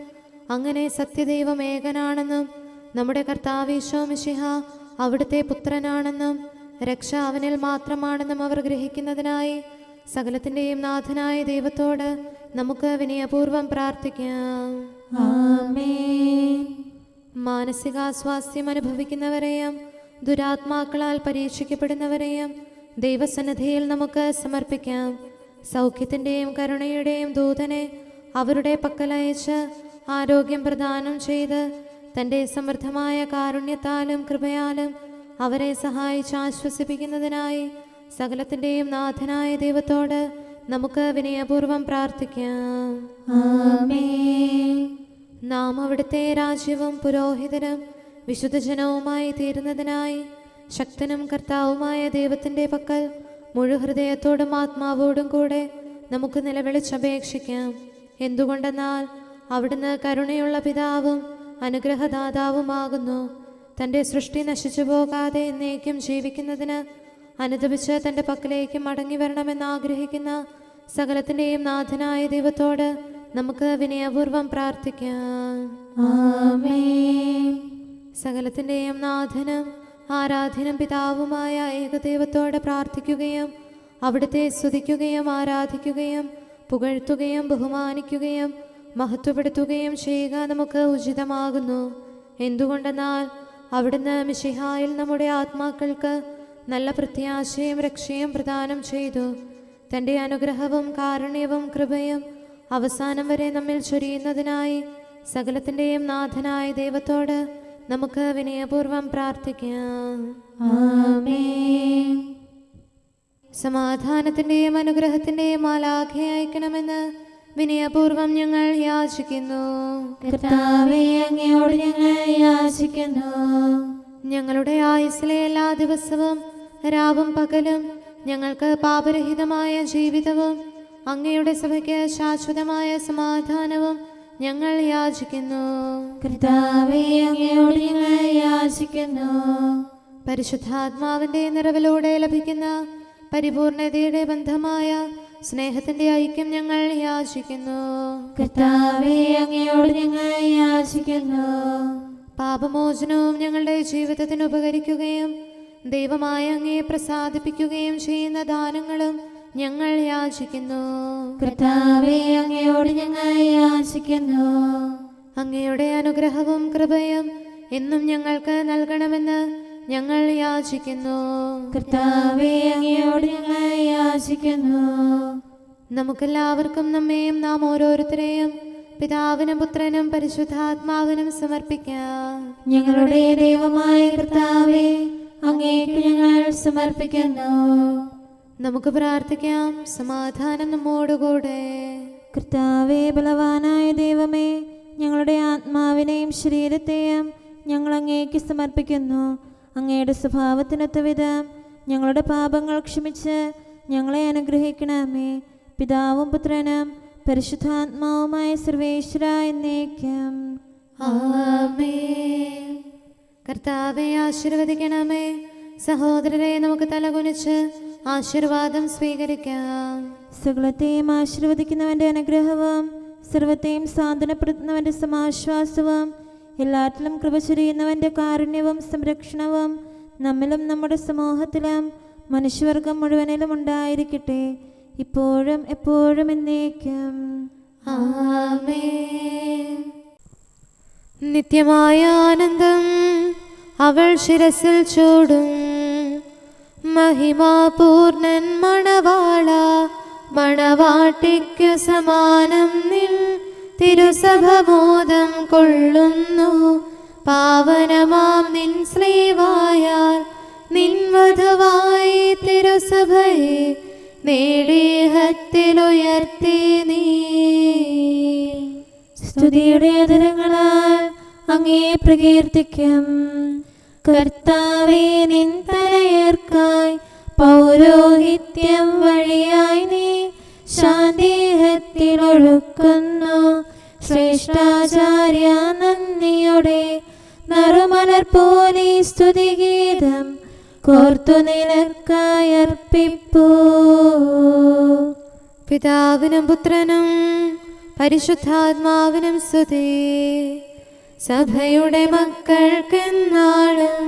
അങ്ങനെ സത്യദൈവം ഏകനാണെന്നും നമ്മുടെ കർത്താവ് ഈശോ മിശിഹ അവിടുത്തെ പുത്രനാണെന്നും രക്ഷ അവനിൽ മാത്രമാണെന്നും അവർ ഗ്രഹിക്കുന്നതിനായി സകലത്തിൻ്റെയും നാഥനായ ദൈവത്തോട് നമുക്ക് വിനയപൂർവ്വം പ്രാർത്ഥിക്കാം.
ആമേൻ.
മാനസികാസ്വാസ്ഥ്യം അനുഭവിക്കുന്നവരെയും ദുരാത്മാക്കളാൽ പരീക്ഷിക്കപ്പെടുന്നവരെയും ദൈവസന്നിധിയിൽ നമുക്ക് സമർപ്പിക്കാം. സൗഖ്യത്തിൻ്റെയും കരുണയുടെയും ദൂതനെ അവരുടെ പക്കലയച്ച് ആരോഗ്യം പ്രദാനം ചെയ്ത് തൻ്റെ സമൃദ്ധമായ കാരുണ്യത്താലും കൃപയാലും അവരെ സഹായിച്ച് ആശ്വസിപ്പിക്കുന്നതിനായി സകലത്തിൻ്റെയും നാഥനായ ദൈവത്തോട് നമുക്ക് വിനയപൂർവ്വം പ്രാർത്ഥിക്കാം.
ആമേൻ.
നാം അവിടുത്തെ രാജ്യവും പുരോഹിതനും വിശുദ്ധജനവുമായി തീരുന്നതിനായി ശക്തനും കർത്താവുമായ ദൈവത്തിൻ്റെ പക്കൽ മുഴുഹൃദയത്തോടും ആത്മാവോടും കൂടെ നമുക്ക് നിലവിളിച്ചപേക്ഷിക്കാം. എന്തുകൊണ്ടെന്നാൽ അവിടുന്ന് കരുണയുള്ള പിതാവും അനുഗ്രഹദാതാവുമാകുന്നു. തൻ്റെ സൃഷ്ടി നശിച്ചു പോകാതെ എന്നേക്കും ജീവിക്കുന്നതിന് അനുദപിച്ച് തൻ്റെ പക്കലേക്ക് മടങ്ങി വരണമെന്ന് ആഗ്രഹിക്കുന്ന സകലത്തിൻ്റെയും നാഥനായ ദൈവത്തോട് നമുക്ക് വിനയപൂർവ്വം പ്രാർത്ഥിക്കാം.
ആമേൻ.
സകലത്തിൻ്റെയും നാഥനും ആരാധ്യനും പിതാവുമായ ഏകദൈവത്തോട് പ്രാർത്ഥിക്കുകയും അവിടുത്തെ സ്തുതിക്കുകയും ആരാധിക്കുകയും പുകഴ്ത്തുകയും ബഹുമാനിക്കുകയും മഹത്വപ്പെടുത്തുകയും ചെയ്യുക നമുക്ക് ഉചിതമാകുന്നു. എന്തുകൊണ്ടെന്നാൽ അവിടുന്ന് മിശിഹായിൽ നമ്മുടെ ആത്മാക്കൾക്ക് നല്ല പ്രത്യാശയും രക്ഷയും പ്രദാനം ചെയ്തു. തൻ്റെ അനുഗ്രഹവും കാരുണ്യവും കൃപയും അവസാനം വരെ നമ്മിൽ ചൊരിയുന്നതിനായി സകലത്തിൻ്റെയും നാഥനായ ദൈവത്തോട് നമുക്ക് വിനയപൂർവ്വം പ്രാർത്ഥിക്കാം.
ആമേൻ.
സമാധാനത്തിൻ്റെയും അനുഗ്രഹത്തിൻ്റെയും മാലാഖയെ അയക്കണമെന്ന് വിനയപൂർവ്വം ഞങ്ങൾ യാചിക്കുന്നു.
കർത്താവേ, അങ്ങയോട് ഞങ്ങൾ യാചിക്കുന്നു.
ഞങ്ങളുടെ ആയുസ്സിലെ എല്ലാ ദിവസവും രാവും പകലും ഞങ്ങൾക്ക് പാപരഹിതമായ ജീവിതവും അങ്ങയുടെ സഭയ്ക്ക് ശാശ്വതമായ സമാധാനവും ഞങ്ങൾ യാചിക്കുന്നു.
കർത്താവേ, അങ്ങയോട് ഞങ്ങൾ യാചിക്കുന്നു.
പരിശുദ്ധാത്മാവിൻ്റെ നിറവിലൂടെ ലഭിക്കുന്ന പരിപൂർണതയുടെ ബന്ധമായ സ്നേഹത്തിൻ്റെ ഐക്യം ഞങ്ങൾ യാചിക്കുന്നു.
കർത്താവേ, അങ്ങയോട് ഞങ്ങൾ യാചിക്കുന്നു.
പാപമോചനവും ഞങ്ങളുടെ ജീവിതത്തിന് ഉപകരിക്കുകയും ദൈവമായ അങ്ങയെ പ്രസാദിപ്പിക്കുകയും ചെയ്യുന്ന ദാനങ്ങളും ഞങ്ങൾ യാചിക്കുന്നു.
കർത്താവേ, അങ്ങയോട് ഞങ്ങൾ യാചിക്കുന്നു.
അങ്ങയുടെ അനുഗ്രഹവും കൃപയും എന്നും ഞങ്ങൾക്ക് നൽകണമെന്ന് ഞങ്ങൾ യാചിക്കുന്നു.
കർത്താവേ, അങ്ങയോട് ഞങ്ങൾ യാചിക്കുന്നു.
നമുക്കെല്ലാവർക്കും നമ്മെയും നാം ഓരോരുത്തരെയും പിതാവിനും പുത്രനും പരിശുദ്ധാത്മാവിനും സമർപ്പിക്കാം.
ഞങ്ങളുടെ ദൈവമായ കർത്താവേ, അങ്ങേക്ക് ഞങ്ങൾ സമർപ്പിക്കുന്നു.
നമുക്ക് പ്രാർത്ഥിക്കാം. സമാധാനം നമ്മോടുകൂടെ.
കർത്താവേ, ബലവാനായ ദൈവമേ, ഞങ്ങളുടെ ആത്മാവിനെയും ശരീരത്തെയും ഞങ്ങൾ അങ്ങേക്ക് സമർപ്പിക്കുന്നു. അങ്ങയുടെ സ്വഭാവത്തിനൊത്ത വിധം ഞങ്ങളുടെ പാപങ്ങൾ ക്ഷമിച്ച് ഞങ്ങളെ അനുഗ്രഹിക്കണമേ. പിതാവും പുത്രനും പരിശുദ്ധാത്മാവുമായ സർവേശ്വര എന്നേക്കും.
ആമേൻ. കർത്താവെ ആശീർവദിക്കണമേ. സഹോദരരെ, നമുക്ക് തലകുനിച്ച് ആശീർവാദം സ്വീകരിക്കാം.
സകലത്തെയും ആശീർവദിക്കുന്നവൻ്റെ അനുഗ്രഹവും സർവത്തെയും സാന്ത്വനപ്പെടുത്തുന്നവൻ്റെ സമാശ്വാസവും എല്ലാറ്റിലും കൃപ ചൊരിയുന്നവൻ്റെ കാരുണ്യവും സംരക്ഷണവും നമ്മിലും നമ്മുടെ സമൂഹത്തിലും മനുഷ്യവർഗം മുഴുവനിലും ഉണ്ടായിരിക്കട്ടെ, ഇപ്പോഴും എപ്പോഴും എന്നേക്കും.
ആമേൻ. നിത്യമായ ആനന്ദം അവൾ ശിരസിൽ ചൂടും. മഹിമാപൂർണൻ മണവാള, മണവാട്ടിക്കു സമാനം നിൻ തിരുസഭമോദം കൊള്ളുന്നു. പാവനമാം നിൻ ശ്രീവായാൽ നിൻ വധുവായി തിരുസഭയെ നേടിഹത്തിലുയർത്തി നീ.
സ്തുതിയുടെ അധരങ്ങളാൽ അങ്ങേ പ്രകീർത്തിക്കും. കർത്താവേ, നിൻ തലയർക്കായി പൗരോഹിത്യം വഴിയായി നീ ശാന്തിഹത്തിലൊഴുക്കുന്നു. ശ്രേഷ്ഠാചാര്യ, നന്ദിയുടെ നറുമലർ പോലെ സ്തുതിഗീതം കോർത്തു നിനക്കായി അർപ്പിപ്പൂ.
പിതാവിനും പുത്രനും പരിശുദ്ധാത്മാവിനും സ്തുതി. സഭയുടെ മക്കൾക്കെന്നാളും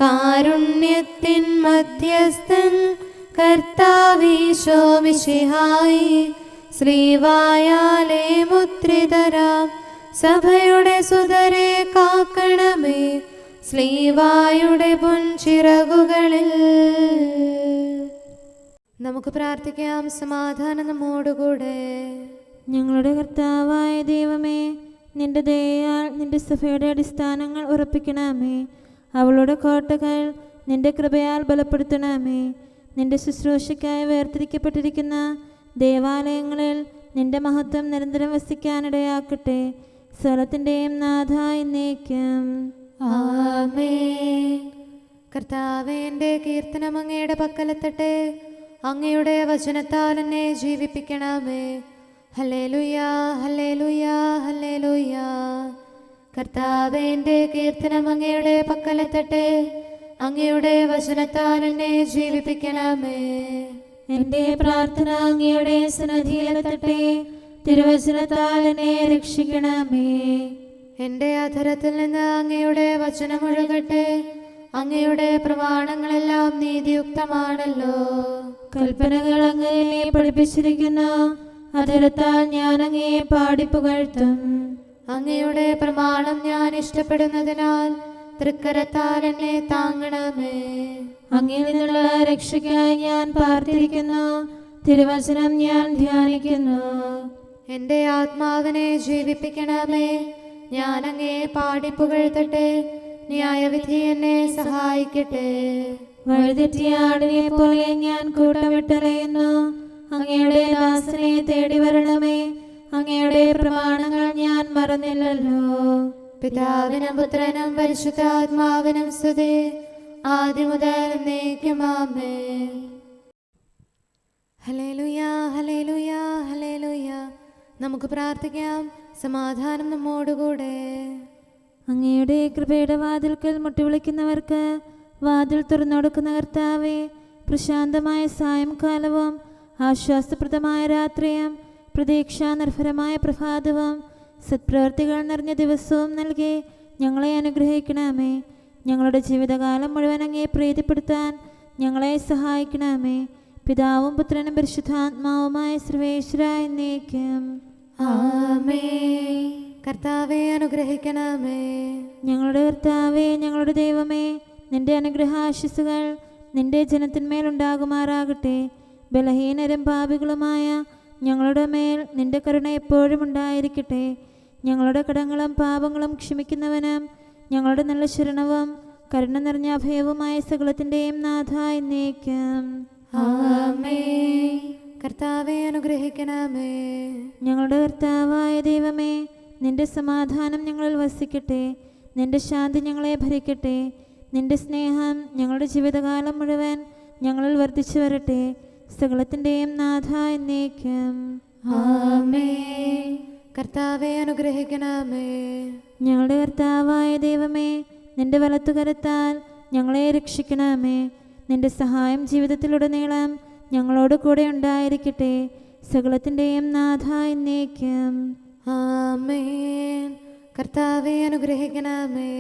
കാരുണ്യത്തിൻ മധ്യസ്ഥൻ കർത്താവീശോ മിശിഹായി ശ്രീവായാലേ മുദ്രിതരാം സഭയുടെ സുതരെ കാക്കണമേ. സ്ലീവായുടെ പൊൻചിറകുകളിൽ. നമുക്ക് പ്രാർത്ഥിക്കാം. സമാധാനം നമ്മോടുകൂടെ.
ഞങ്ങളുടെ കർത്താവായ ദൈവമേ, നിന്റെ ദയയാൽ നിന്റെ സഭയുടെ അടിസ്ഥാനങ്ങൾ ഉറപ്പിക്കണമേ. അവളുടെ കോട്ടകൾ നിന്റെ കൃപയാൽ ബലപ്പെടുത്തണമേ. നിന്റെ ശുശ്രൂഷയ്ക്കായി വേർതിരിക്കപ്പെട്ടിരിക്കുന്ന ദേവാലയങ്ങളിൽ നിന്റെ മഹത്വം നിരന്തരം വസിക്കാനിടയാക്കട്ടെ. സ്ഥലത്തിൻ്റെയും നാഥ എന്നേക്കും.
ആമേൻ. കർത്താവേ, എൻ്റെ കീർത്തനം അങ്ങയുടെ പക്കലെത്തട്ടെ. അങ്ങയുടെ വചനത്താൽ എന്നെ ജീവിപ്പിക്കണമേ. ഹല്ലേലൂയാ, ഹല്ലേലൂയാ, ഹല്ലേലൂയാ. കർത്താവേ, എൻ്റെ കീർത്തനം അങ്ങയുടെ പക്കലെത്തട്ടെ. അങ്ങയുടെ വചനത്താൽ എന്നെ ജീവിപ്പിക്കണമേ.
എൻ്റെ പ്രാർത്ഥന അങ്ങയുടെ സന്നിധിയിലെത്തട്ടെ. തിരുവചനത്താൽ എന്നെ രക്ഷിക്കണമേ.
എൻ്റെ അധരത്തിൽ നിന്ന് അങ്ങയുടെ വചനമൊഴുകട്ടെ. അങ്ങയുടെ പ്രമാണങ്ങളെല്ലാം നീതിയുക്തമാണല്ലോ.
കൽപ്പനകൾ അങ്ങയെ പഠിപ്പിച്ചിരിക്കുന്നു. അധരത്താൽ ഞാൻ അങ്ങയെ പാടിപ്പുകഴ്ത്തും.
അങ്ങയുടെ പ്രമാണം ഞാൻ ഇഷ്ടപ്പെടുന്നതിനാൽ തൃക്കരത്താൽ എന്നെ താങ്ങണമേ.
അങ്ങിൽ നിന്നുള്ള രക്ഷയ്ക്കായി ഞാൻ പാർത്തിരിക്കുന്നു. തിരുവചനം ഞാൻ ധ്യാനിക്കുന്നു.
എൻ്റെ ആത്മാവിനെ ജീവിപ്പിക്കണമേ. ഞാൻ അങ്ങയെ പാടിപ്പുകഴ്ത്തട്ടെ. ന്യായവിധി എന്നെ സഹായിക്കട്ടെ.
വഴിതെറ്റിയ ആടിനെ പോലെ ഞാൻ കൂട്ടം വിട്ടറിയുന്നു. അങ്ങയുടെ ദാസനെ തേടി വരണമേ. അങ്ങയുടെ പ്രമാണങ്ങൾ ഞാൻ മറന്നില്ലല്ലോ.
പിതാവിനും പുത്രനും പരിശുദ്ധാത്മാവിനും സ്തുതി. ആദ്യം മുതൽ എന്നേക്കും ആമേൻ. ഹല്ലേലൂയാ, ഹല്ലേലൂയാ, ഹല്ലേലൂയാ. നമുക്ക് പ്രാർത്ഥിക്കാം. സമാധാനം നമ്മോടുകൂടെ.
അങ്ങയുടെ കൃപയുടെ വാതിൽക്കൽ മുട്ടിവിളിക്കുന്നവർക്ക് വാതിൽ തുറന്നുകൊടുക്കുന്ന കർത്താവേ, പ്രശാന്തമായ സായംകാലവും ആശ്വാസപ്രദമായ രാത്രിയും പ്രതീക്ഷാനിർഭരമായ പ്രഭാതവും സത്പ്രവർത്തികൾ നിറഞ്ഞ ദിവസവും നൽകി ഞങ്ങളെ അനുഗ്രഹിക്കണമേ. ഞങ്ങളുടെ ജീവിതകാലം മുഴുവൻ അങ്ങയെ പ്രീതിപ്പെടുത്താൻ ഞങ്ങളെ സഹായിക്കണമേ. പിതാവും പുത്രനും പരിശുദ്ധാത്മാവുമായ സർവേശ്വര എന്നേക്കും.
ആമേൻ. കർത്താവെ അനുഗ്രഹിക്കണമേ.
ഞങ്ങളുടെ കർത്താവേ, ഞങ്ങളുടെ ദൈവമേ, നിന്റെ അനുഗ്രഹാശിസുകൾ നിന്റെ ജനത്തിന്മേലുണ്ടാകുമാറാകട്ടെ. ബലഹീനരും പാപികളുമായ ഞങ്ങളുടെ മേൽ നിന്റെ കരുണ എപ്പോഴും ഉണ്ടായിരിക്കട്ടെ. ഞങ്ങളുടെ കടങ്ങളും പാപങ്ങളും ക്ഷമിക്കുന്നവനും ഞങ്ങളുടെ നല്ല ശരണവും കരുണ നിറഞ്ഞ അഭയവുമായ സകലത്തിൻ്റെയും നാഥ എന്നേക്കും.
ആമേൻ. കർത്താവെ അനുഗ്രഹിക്കണമേ.
ഞങ്ങളുടെ കർത്താവായ ദൈവമേ, നിന്റെ സമാധാനം ഞങ്ങളിൽ വസിക്കട്ടെ. നിന്റെ ശാന്തി ഞങ്ങളെ ഭരിക്കട്ടെ. നിന്റെ സ്നേഹം ഞങ്ങളുടെ ജീവിതകാലം മുഴുവൻ ഞങ്ങളിൽ വർദ്ധിച്ചു വരട്ടെ. സകലത്തിൻ്റെയും നാഥ എന്നേക്കും.
ആമേൻ. കർത്താവെ അനുഗ്രഹിക്കണമേ.
ഞങ്ങളുടെ കർത്താവായ ദൈവമേ, നിന്റെ വലത്തുകരത്താൽ ഞങ്ങളെ രക്ഷിക്കണമേ. നിന്റെ സഹായം ജീവിതത്തിലുടനീളം ഞങ്ങളോട് കൂടെ ഉണ്ടായിരിക്കട്ടെ. സകലത്തിൻ്റെയും നാഥ എന്നേക്കും.
ആമേൻ. കർത്താവെ അനുഗ്രഹിക്കണമേ.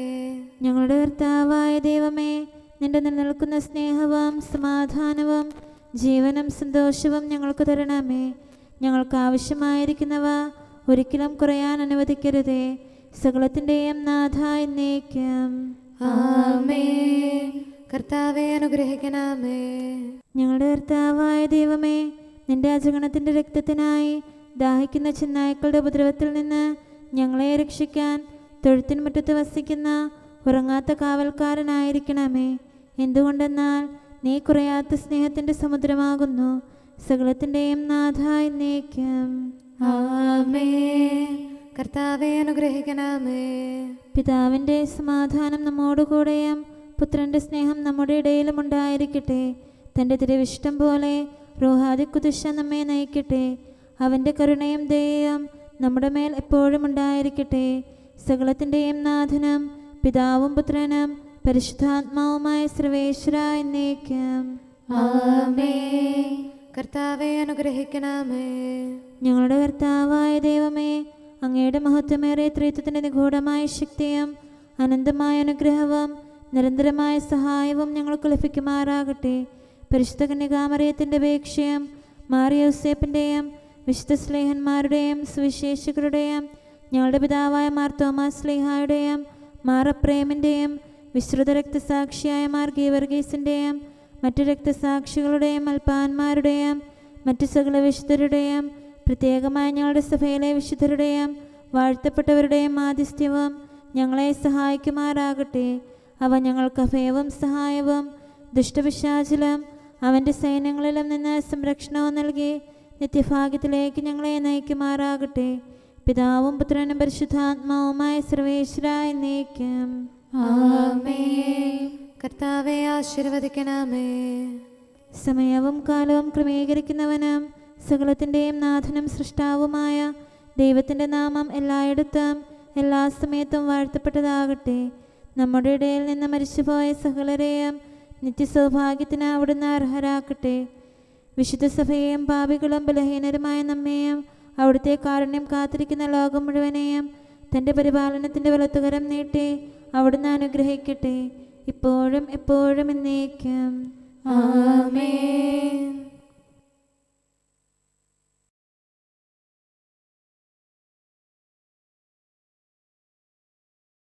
ഞങ്ങളുടെ കർത്താവായ ദൈവമേ, നിന്റെ നിലനിൽക്കുന്ന സ്നേഹവും സമാധാനവും ജീവനും സന്തോഷവും ഞങ്ങൾക്ക് തരണമേ. ഞങ്ങൾക്ക് ആവശ്യമായിരിക്കുന്നവ ഒരിക്കലും കുറയാൻ അനുവദിക്കരുതേ. സകലത്തിൻ്റെയും നാഥ എന്നേക്കും.
ആമേൻ. കർത്താവെ അനുഗ്രഹിക്കണമേ.
ഞങ്ങളുടെ കർത്താവായ ദൈവമേ, നിന്റെ അജഗണത്തിൻ്റെ രക്തത്തിനായി ദാഹിക്കുന്ന ചെന്നായ്ക്കളുടെ ഉപദ്രവത്തിൽ നിന്ന് ഞങ്ങളെ രക്ഷിക്കാൻ തൊഴുത്തിൻ മുറ്റത്ത് വസിക്കുന്ന ഉറങ്ങാത്ത കാവൽക്കാരനായിരിക്കണമേ. എന്തുകൊണ്ടെന്നാൽ നീ കുറയാത്ത സ്നേഹത്തിൻ്റെ സമുദ്രമാകുന്നു. സകലത്തിൻ്റെയും നാഥ എന്നേക്കും.
ആമേൻ. കർത്താവെ അനുഗ്രഹിക്കണമേ.
പിതാവിൻ്റെ സമാധാനം നമ്മോടുകൂടെയും പുത്രൻ്റെ സ്നേഹം നമ്മുടെ ഇടയിലും ഉണ്ടായിരിക്കട്ടെ. തൻ്റെ തിരുവിഷ്ടം പോലെ റൂഹാദിക്കുദിശ നമ്മെ നയിക്കട്ടെ. അവൻ്റെ കരുണയും ദയയും നമ്മുടെ മേൽ എപ്പോഴും ഉണ്ടായിരിക്കട്ടെ. സകലത്തിൻ്റെയും നാഥനും പിതാവും പുത്രനും പരിശുദ്ധാത്മാവുമായ സർവേശ്വര എന്നേക്കും.
ആമേൻ. കർത്താവെ അനുഗ്രഹിക്കണമേ.
ഞങ്ങളുടെ കർത്താവായ ദൈവമേ, അങ്ങയുടെ മഹത്വമേറിയ ത്രിത്വത്തിൻ്റെ നിഗൂഢമായ ശക്തിയും അനന്തമായ അനുഗ്രഹവും നിരന്തരമായ സഹായവും ഞങ്ങൾക്ക് ലഭിക്കുമാറാകട്ടെ. പരിശുദ്ധ കന്യകാമറിയത്തിൻ്റെ അപേക്ഷയും മാറിയോസേപ്പിൻ്റെയും വിശുദ്ധ സ്ലേഹന്മാരുടെയും സുവിശേഷകരുടെയും ഞങ്ങളുടെ പിതാവായ മാർ തോമാസ് സ്ലീഹായുടെയും മാർ അപ്രേമിൻ്റെയും വിശ്രുത രക്തസാക്ഷിയായ മാർ ഗീവർഗീസിൻ്റെയും മറ്റു രക്തസാക്ഷികളുടെയും അൽപ്പാന്മാരുടെയും മറ്റു സകല വിശുദ്ധരുടെയും പ്രത്യേകമായി ഞങ്ങളുടെ സഭയിലെ വിശുദ്ധരുടെയും വാഴ്ത്തപ്പെട്ടവരുടെയും മാധ്യസ്ഥ്യവും ഞങ്ങളെ സഹായിക്കുമാറാകട്ടെ. അവ ഞങ്ങൾക്ക് അഭയവും സഹായവും ദുഷ്ടപിശാചിലും അവൻ്റെ സൈന്യങ്ങളിലും നിന്ന് സംരക്ഷണവും നൽകി നിത്യഭാഗ്യത്തിലേക്ക് ഞങ്ങളെ നയിക്കുമാറാകട്ടെ. പിതാവും പുത്രനും പരിശുദ്ധാത്മാവുമായ സർവേശ്വരായ എന്നേക്കും.
ആമേൻ. കർത്താവെ ആശീർവദിക്കണമേ.
സമയവും കാലവും ക്രമീകരിക്കുന്നവനും സകലത്തിൻ്റെയും നാഥനും സൃഷ്ടാവുമായ ദൈവത്തിൻ്റെ നാമം എല്ലായിടത്തും എല്ലാ സമയത്തും വാഴ്ത്തപ്പെട്ടതാകട്ടെ. നമ്മുടെ ഇടയിൽ നിന്ന് മരിച്ചുപോയ സകലരെയും നിത്യസൗഭാഗ്യത്തിന് അവിടുന്ന് അർഹരാക്കട്ടെ. വിശുദ്ധ സഭയെയും പാപികളും ബലഹീനരുമായ നമ്മെയും അവിടുത്തെ കാരുണ്യം കാത്തിരിക്കുന്ന ലോകം മുഴുവനെയും തൻ്റെ പരിപാലനത്തിൻ്റെ വലത്തുകരം നീട്ടി അവിടുന്ന് അനുഗ്രഹിക്കട്ടെ, ഇപ്പോഴും എപ്പോഴും എന്നേക്കും.